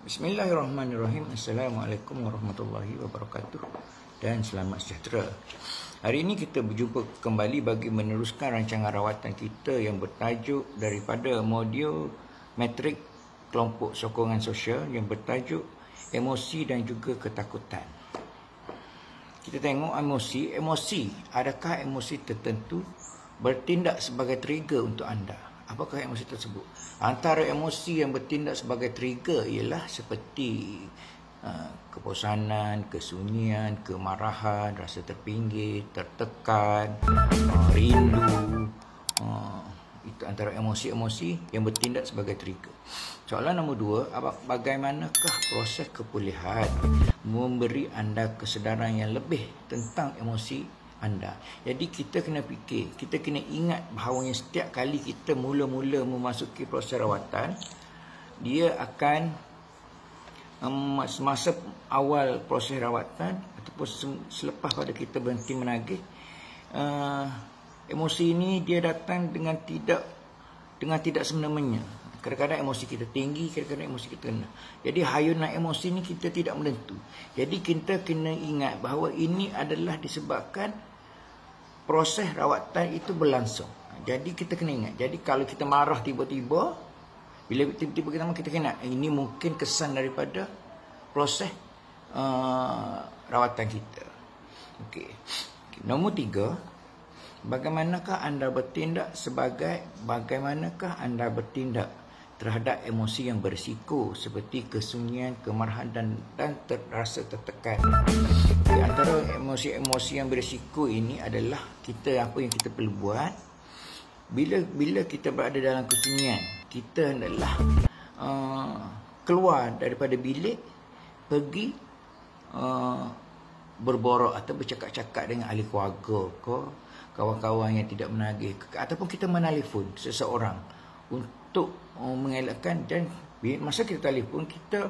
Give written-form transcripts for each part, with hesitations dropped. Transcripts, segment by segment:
Bismillahirrahmanirrahim. Assalamualaikum warahmatullahi wabarakatuh dan selamat sejahtera. Hari ini kita berjumpa kembali bagi meneruskan rancangan rawatan kita yang bertajuk daripada modul metrik kelompok sokongan sosial yang bertajuk emosi dan juga ketakutan. Kita tengok emosi. Adakah emosi tertentu bertindak sebagai trigger untuk anda? Apakah emosi tersebut? Antara emosi yang bertindak sebagai trigger ialah seperti kebosanan, kesunyian, kemarahan, rasa terpinggir, tertekan, rindu. Itu antara emosi-emosi yang bertindak sebagai trigger. Soalan nombor 2, bagaimanakah proses kepulihan memberi anda kesedaran yang lebih tentang emosi anda? Jadi kita kena fikir, kita kena ingat bahawa setiap kali kita mula-mula memasuki proses rawatan, dia akan semasa awal proses rawatan ataupun selepas pada kita berhenti menagih, emosi ini dia datang dengan tidak semena-mena. Kadang-kadang emosi kita tinggi, kadang-kadang emosi kita rendah. Jadi hayunan emosi ini kita tidak menentu. Jadi kita kena ingat bahawa ini adalah disebabkan proses rawatan itu berlangsung. Jadi kita kena ingat. Jadi kalau kita marah tiba-tiba, bila tiba-tiba kita kena, ini mungkin kesan daripada proses rawatan kita. Okey. Nombor 3, bagaimanakah anda bertindak terhadap emosi yang berisiko seperti kesunyian, kemarahan dan terasa tertekan. Di antara emosi-emosi yang berisiko ini adalah apa yang kita perlu buat bila kita berada dalam kesunyian. Kita hendaklah keluar daripada bilik, pergi berborak atau bercakap-cakap dengan ahli keluarga ke kawan-kawan yang tidak menagih, ataupun kita menelefon seseorang untuk mengelakkan. Dan masa kita telefon, kita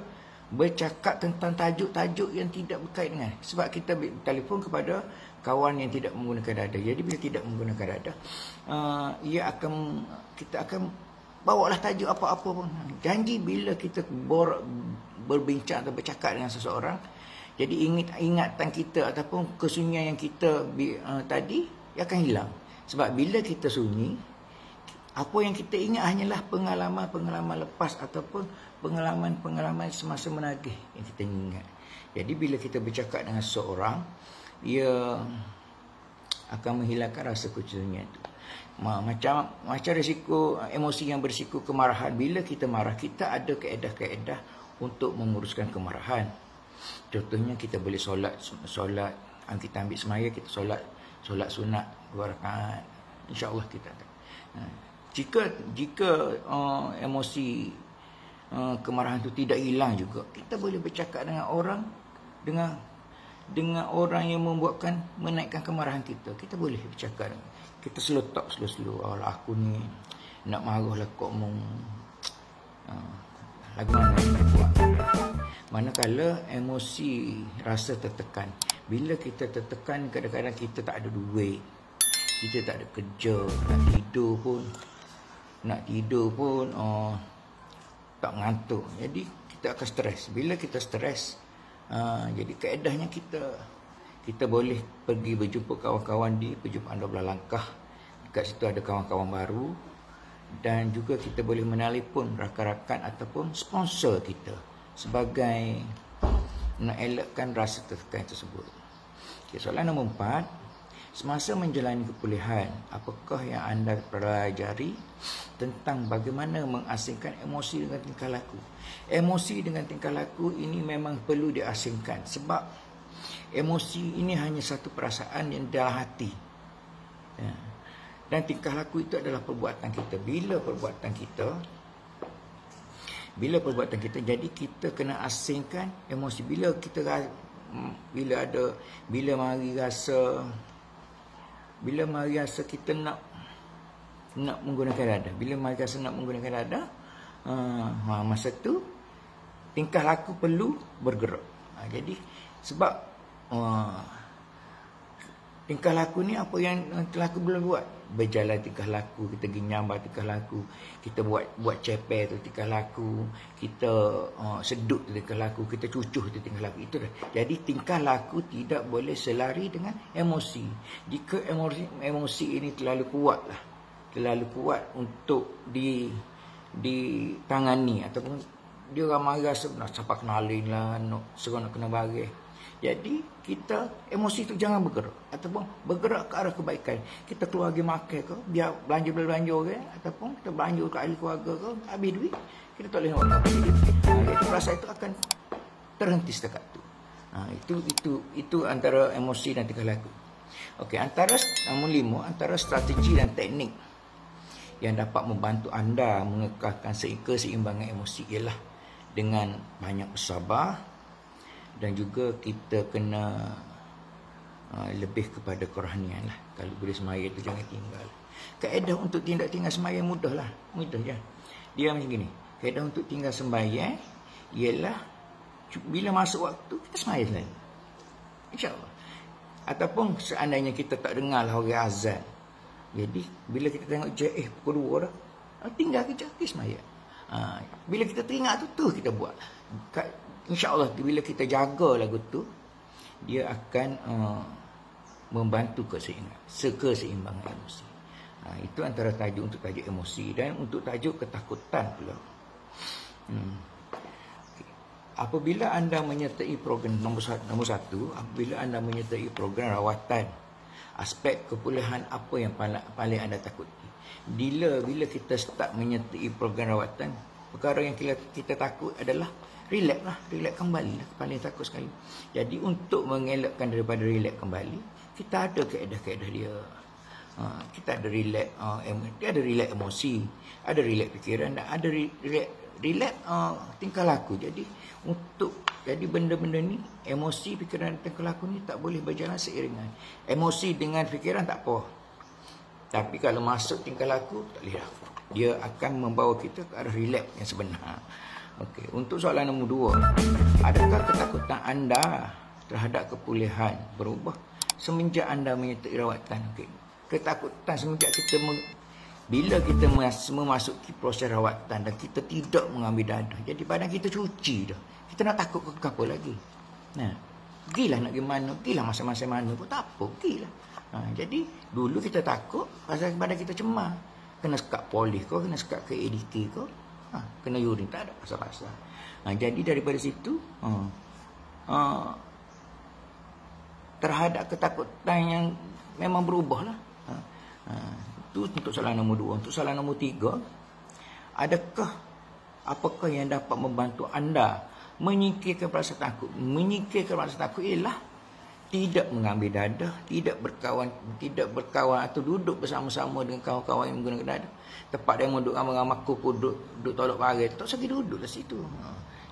bercakap tentang tajuk-tajuk yang tidak berkait dengan, sebab kita telefon kepada kawan yang tidak menggunakan data. Jadi bila tidak menggunakan data, kita akan bawalah tajuk apa-apa pun. Janji bila kita berbincang atau bercakap dengan seseorang, jadi ingatan kita ataupun kesunyian yang kita tadi akan hilang. Sebab bila kita sunyi, apa yang kita ingat hanyalah pengalaman-pengalaman lepas ataupun pengalaman-pengalaman semasa menagih yang kita ingat. Jadi bila kita bercakap dengan seseorang, ia akan menghilangkan rasa kesunyian itu. Macam risiko emosi yang berisiko kemarahan. Bila kita marah, kita ada kaedah-kaedah untuk menguruskan kemarahan. Contohnya kita boleh solat, kita ambil semaya, kita solat sunat 2 rakaat. InsyaAllah kita akan. Jika emosi kemarahan itu tidak hilang juga, kita boleh bercakap dengan orang yang menaikkan kemarahan kita. Kita boleh bercakap. Kita slow talk, slow. Alah, aku ni nak marah lah kok lagu mana nak buat. Manakala emosi rasa tertekan, bila kita tertekan, kadang-kadang kita tak ada duit, kita tak ada kerja, nak tidur pun tak ngantuk. Jadi kita akan stres. Bila kita stres, jadi kaedahnya kita boleh pergi berjumpa kawan-kawan di perjumpaan 12 langkah. Dekat situ ada kawan-kawan baru, dan juga kita boleh menelpon rakan-rakan ataupun sponsor kita sebagai nak elakkan rasa tertekan tersebut. Okay, soalan nombor 4, semasa menjalani kepulihan, apakah yang anda pelajari tentang bagaimana mengasingkan emosi dengan tingkah laku? Emosi dengan tingkah laku ini memang perlu diasingkan, sebab emosi ini hanya satu perasaan yang dalam hati. Dan tingkah laku itu adalah perbuatan kita. Bila perbuatan kita, jadi kita kena asingkan emosi. Bila mari rasa kita nak menggunakan dada. Bila mari rasa nak menggunakan dada, masa tu tingkah laku perlu bergerak. Jadi sebab Tingkah laku ni apa yang tingkah laku boleh buat? Berjalan tingkah laku, kita pergi nyambar tingkah laku, kita buat cepet tu tingkah laku, kita sedut tu tingkah laku, kita cucuh tu tingkah laku. Itu dah. Jadi tingkah laku tidak boleh selari dengan emosi. Jika emosi ini terlalu kuat untuk ditangani, ataupun dia orang marah sebenarnya siapa kenalin lah, seronok kena bagi. Jadi kita emosi tu jangan bergerak, ataupun bergerak ke arah kebaikan. Kita keluar pergi makan ke, biar belanja ke, ataupun kita belanja ke ahli keluarga ke, habis duit, kita tak boleh nak buat apa. Jadi perasaan itu akan terhenti setakat tu. Itu antara emosi dan tingkah laku. Okey, nombor 5, antara strategi dan teknik yang dapat membantu anda mengekalkan keseimbangan emosi ialah dengan banyak bersabar, dan juga kita kena lebih kepada kerohanian lah. Kalau boleh sembahyang tu jangan tinggal. Kaedah untuk tinggal sembahyang mudah je. Dia macam gini. Kaedah untuk tinggal sembahyang ialah bila masuk waktu kita sembahyang lagi, InsyaAllah. Ataupun seandainya kita tak dengar lah orang azan, jadi bila kita tengok pukul 2 dah, tinggal kejap kita sembahyang. Bila kita teringat tu kita buat. InsyaAllah bila kita jaga lagu tu, dia akan membantu keseimbangan emosi. Itu antara tajuk untuk tajuk emosi. Dan untuk tajuk ketakutan pula. Apabila anda menyertai program nombor satu, apabila anda menyertai program rawatan, aspek kepulihan apa yang paling anda takuti? Bila kita start menyertai program rawatan, perkara yang kita takut adalah relax kembali lah, paling takut sekali. Jadi untuk mengelakkan daripada relax kembali, kita ada kaedah-kaedah dia. Kita ada relax, dia ada relax emosi, ada relax fikiran, dan ada relax tingkah laku. Jadi benda-benda ni, emosi, fikiran, tingkah laku ni tak boleh berjalan seiringan. Emosi dengan fikiran tak apa, tapi kalau masuk tingkah laku tak boleh dah. Dia akan membawa kita ke arah relax yang sebenar. Okey, untuk soalan nombor 2, adakah ketakutan anda terhadap kepulihan berubah semenjak anda menyertai rawatan? Okey, ketakutan semenjak bila kita memasuki proses rawatan dan kita tidak mengambil dadah, jadi badan kita cuci dah. Kita nak takut ke apa lagi? Pergilah nak gimana, pergilah masa-masa mana pun tak apa, pergilah. Jadi dulu kita takut pasal badan kita cemar, kena sekat polis kau, kena sekat ke ADK kau, kena urin, tak ada pasal-pasal. Jadi daripada situ terhadap ketakutan yang memang berubah lah. Itu untuk soalan nombor 2. Untuk soalan nombor 3, apakah yang dapat membantu anda menyingkirkan perasaan takut? Menyingkirkan perasaan takut ialah tidak mengambil dadah, tidak berkawan atau duduk bersama-sama dengan kawan-kawan yang menggunakan dadah. Tempat dia duduk ramai-ramai duduk tolak parit, tak sakit duduk lah situ.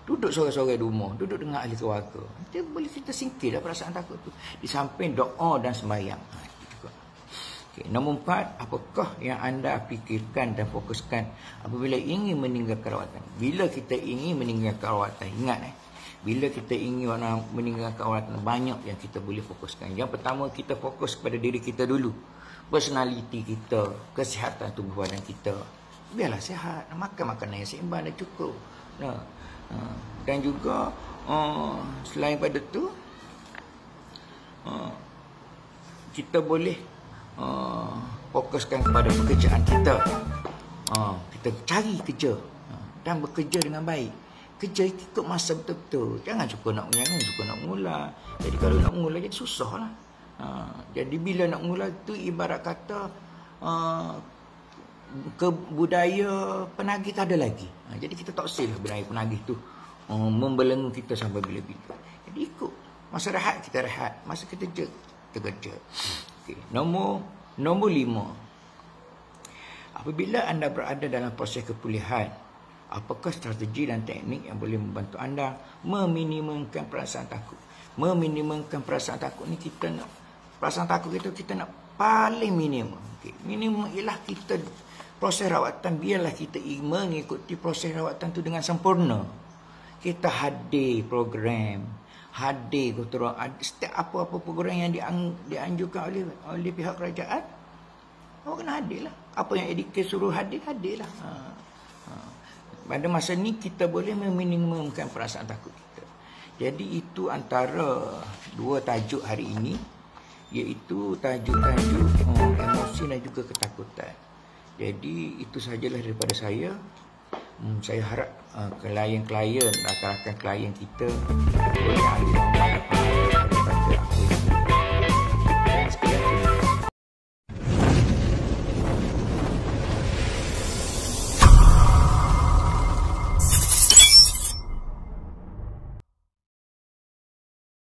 Duduk sorang-sorang di rumah, duduk dengan ahli keluarga. Dia boleh kita singkirlah perasaan takut tu di samping doa dan sembahyang. Okay. Nombor 4, apakah yang anda fikirkan dan fokuskan apabila ingin meninggalkan rawatan? Bila kita ingin meninggalkan rawatan, ingat bila kita ingin meninggalkan rawatan, banyak yang kita boleh fokuskan. Yang pertama, kita fokus kepada diri kita dulu. Personaliti kita, kesihatan tubuh badan kita. Biarlah sihat, makan makanan yang seimbang dan cukup. Dan juga selain pada tu, kita boleh fokuskan kepada pekerjaan kita. Kita cari kerja dan bekerja dengan baik. Kerja ikut masa betul-betul. Jangan suka nak mula. Jadi kalau nak mula jadi susah lah. Jadi bila nak mula tu ibarat kata budaya penagih tak ada lagi. Jadi kita tak usah budaya penagih tu membelenggu kita sampai bila-bila. Jadi ikut masa rehat kita rehat, masa kita kerja. Okay. Nombor 5, apabila anda berada dalam proses kepulihan, apakah strategi dan teknik yang boleh membantu anda meminimumkan perasaan takut? Meminimumkan perasaan takut ni, perasaan takut kita nak paling minimum. Okay. Minimum ialah kita proses rawatan, biarlah kita mengikuti proses rawatan tu dengan sempurna. Kita hadir program, hadir kata orang, setiap apa-apa program yang dianjurkan oleh pihak kerajaan, awak kena hadir lah. Apa yang edikasi suruh hadir lah. Pada masa ni kita boleh meminimumkan perasaan takut kita. Jadi itu antara dua tajuk hari ini, iaitu tajuk-tajuk emosi dan juga ketakutan. Jadi itu sahajalah daripada saya. Saya harap klien-klien, rakan-rakan klien kita boleh ambil manfaat